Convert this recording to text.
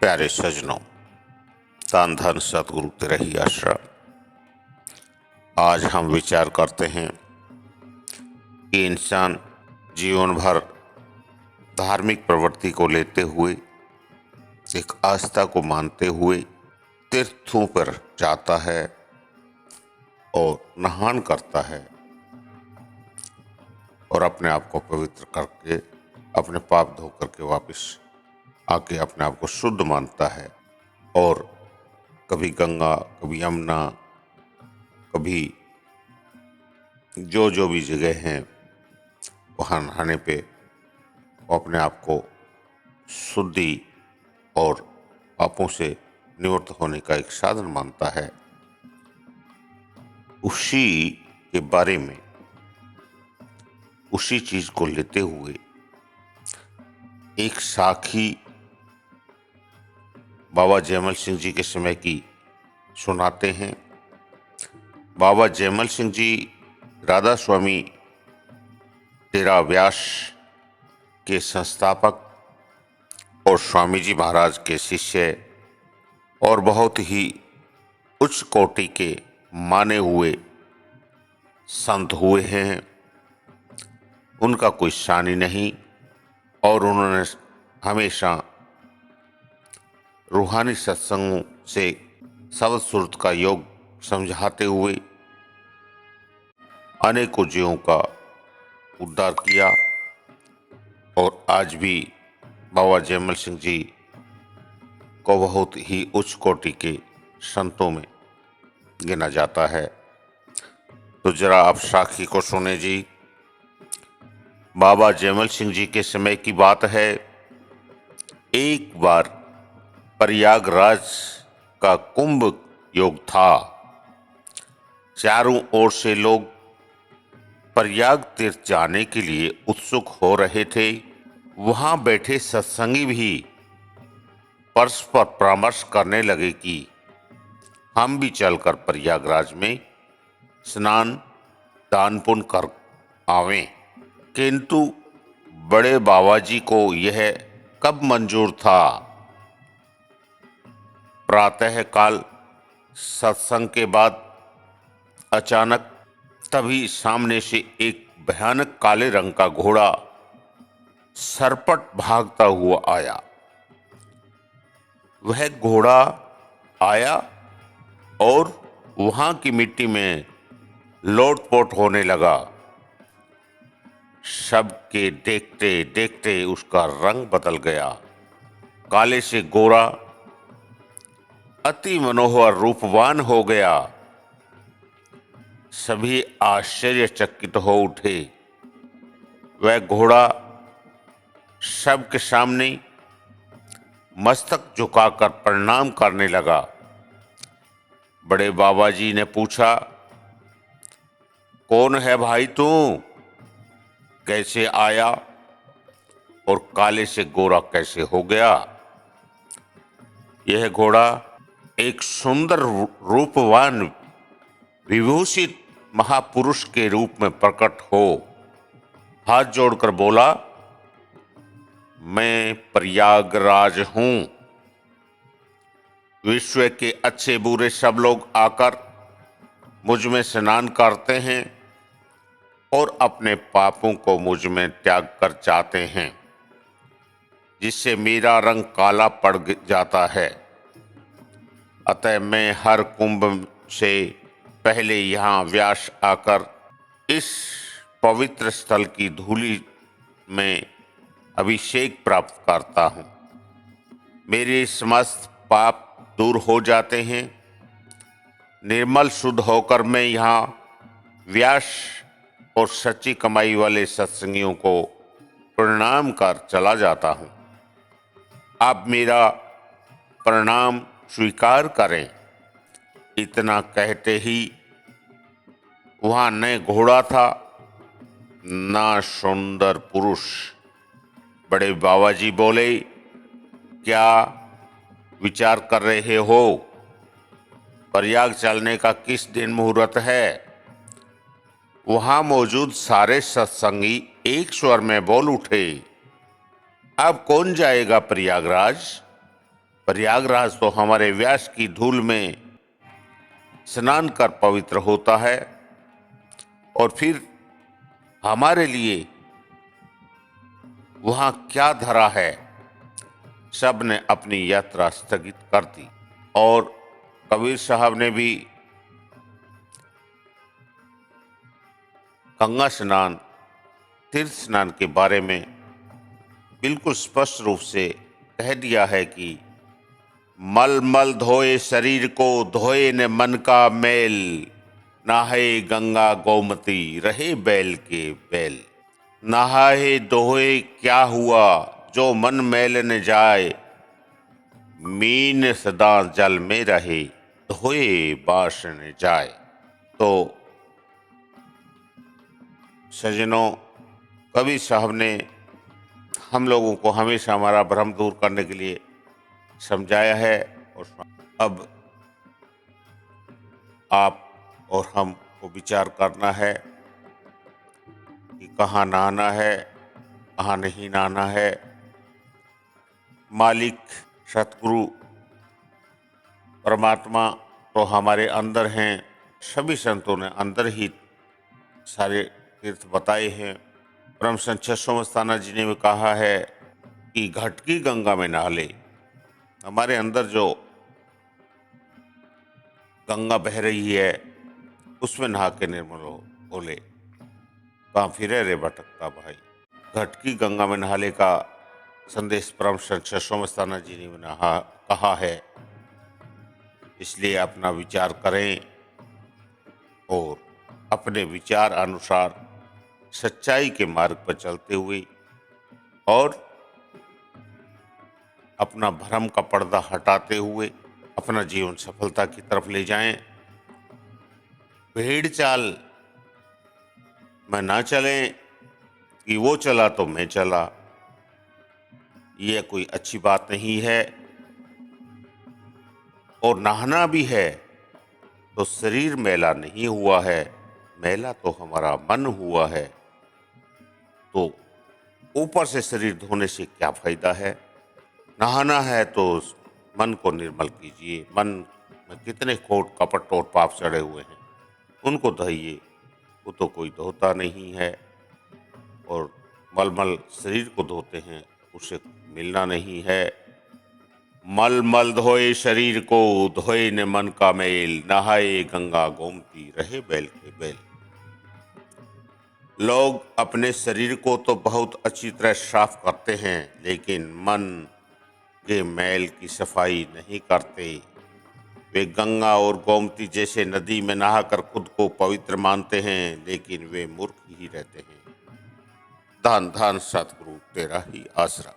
प्यारे सजनों, तान धन सतगुरु तेरा ही आश्रय। आज हम विचार करते हैं कि इंसान जीवन भर धार्मिक प्रवृत्ति को लेते हुए, एक आस्था को मानते हुए तीर्थों पर जाता है और नहान करता है और अपने आप को पवित्र करके अपने पाप धो करके वापस आके अपने आप को शुद्ध मानता है। और कभी गंगा, कभी यमुना, कभी जो भी जगह हैं वहाँ नहाने पे वो अपने आप को शुद्धि और पापों से निवृत्त होने का एक साधन मानता है। उसी के बारे में, उसी चीज को लेते हुए एक साखी बाबा जयमल सिंह जी के समय की सुनाते हैं। बाबा जयमल सिंह जी राधा स्वामी तेरा व्यास के संस्थापक और स्वामी जी महाराज के शिष्य और बहुत ही उच्च कोटि के माने हुए संत हुए हैं। उनका कोई शानी नहीं और उन्होंने हमेशा रूहानी सत्संगों से शब्द सुरत का योग समझाते हुए अनेकों जीवों का उद्धार किया। और आज भी बाबा जयमल सिंह जी को बहुत ही उच्च कोटि के संतों में गिना जाता है। तो जरा आप साखी को सुने जी। बाबा जयमल सिंह जी के समय की बात है। एक बार प्रयागराज का कुंभ योग था। चारों ओर से लोग प्रयाग तीर्थ जाने के लिए उत्सुक हो रहे थे। वहां बैठे सत्संगी भी परस्पर परामर्श करने लगे कि हम भी चलकर प्रयागराज में स्नान दान पुण्य कर आवें। किंतु बड़े बाबा जी को यह कब मंजूर था। प्रातः काल सत्संग के बाद अचानक तभी सामने से एक भयानक काले रंग का घोड़ा सरपट भागता हुआ आया। वह घोड़ा आया और वहां की मिट्टी में लोटपोट होने लगा। सबके देखते देखते उसका रंग बदल गया। काले से गोरा अति मनोहर रूपवान हो गया। सभी आश्चर्यचकित हो उठे। वह घोड़ा सबके सामने मस्तक झुकाकर प्रणाम करने लगा। बड़े बाबा जी ने पूछा, कौन है भाई तू, कैसे आया और काले से गोरा कैसे हो गया। यह घोड़ा एक सुंदर रूपवान विभूषित महापुरुष के रूप में प्रकट हो हाथ जोड़कर बोला, मैं प्रयागराज हूं। विश्व के अच्छे बुरे सब लोग आकर मुझ में स्नान करते हैं और अपने पापों को मुझ में त्याग कर जाते हैं, जिससे मेरा रंग काला पड़ जाता है। अतः मैं हर कुंभ से पहले यहाँ व्यास आकर इस पवित्र स्थल की धूलि में अभिषेक प्राप्त करता हूँ। मेरे समस्त पाप दूर हो जाते हैं। निर्मल शुद्ध होकर मैं यहाँ व्यास और सच्ची कमाई वाले सत्संगियों को प्रणाम कर चला जाता हूँ। आप मेरा प्रणाम स्वीकार करें। इतना कहते ही वहां न घोड़ा था न सुंदर पुरुष। बड़े बाबा जी बोले, क्या विचार कर रहे हो। प्रयाग चलने का किस दिन मुहूर्त है। वहां मौजूद सारे सत्संगी एक स्वर में बोल उठे, अब कौन जाएगा प्रयागराज। प्रयागराज तो हमारे व्यास की धूल में स्नान कर पवित्र होता है और फिर हमारे लिए वहां क्या धरा है, सब ने अपनी यात्रा स्थगित कर दी। और कबीर साहब ने भी गंगा स्नान, तीर्थ स्नान के बारे में बिल्कुल स्पष्ट रूप से कह दिया है कि मल मल धोए शरीर को, धोए न मन का मैल, नहाए गंगा गोमती रहे बैल के बैल। नहाए धोए क्या हुआ, जो मन मैल न जाए, मीन सदा जल में रहे, धोए बास न जाए। तो सज्जनों, कबीर साहब ने हम लोगों को हमेशा हमारा भ्रम दूर करने के लिए समझाया है। और अब आप और हम को विचार करना है कि कहाँ नहाना है, कहाँ नहीं नहाना है। मालिक सतगुरु परमात्मा तो हमारे अंदर हैं। सभी संतों ने अंदर ही सारे तीर्थ बताए हैं। परम संत छह मस्ताना जी ने भी कहा है कि घटकी गंगा में नहा ले। हमारे अंदर जो गंगा बह रही है उसमें नहा के निर्मल हो ले। कहाँ फिरे रे भटकता भाई। घटकी गंगा में नहाले का संदेश परम संत छह मस्ताना जी ने कहा है। इसलिए अपना विचार करें और अपने विचार अनुसार सच्चाई के मार्ग पर चलते हुए और अपना भ्रम का पर्दा हटाते हुए अपना जीवन सफलता की तरफ ले जाएं। भेड़ चाल में ना चलें कि वो चला तो मैं चला, ये कोई अच्छी बात नहीं है। और नहाना भी है तो शरीर मैला नहीं हुआ है, मैला तो हमारा मन हुआ है। तो ऊपर से शरीर धोने से क्या फायदा है। नहाना है तो मन को निर्मल कीजिए। मन में कितने खोट कपट और पाप चढ़े हुए हैं, उनको धोइए। वो तो कोई धोता नहीं है। और मलमल शरीर को धोते हैं, उसे मिलना नहीं है। मल मल धोए शरीर को, धोए न मन का मैल, नहाए गंगा गोमती रहे बैल के बैल। लोग अपने शरीर को तो बहुत अच्छी तरह साफ करते हैं, लेकिन मन के मैल की सफाई नहीं करते। वे गंगा और गोमती जैसे नदी में नहाकर खुद को पवित्र मानते हैं, लेकिन वे मूर्ख ही रहते हैं। धन धन सतगुरु तेरा ही आसरा।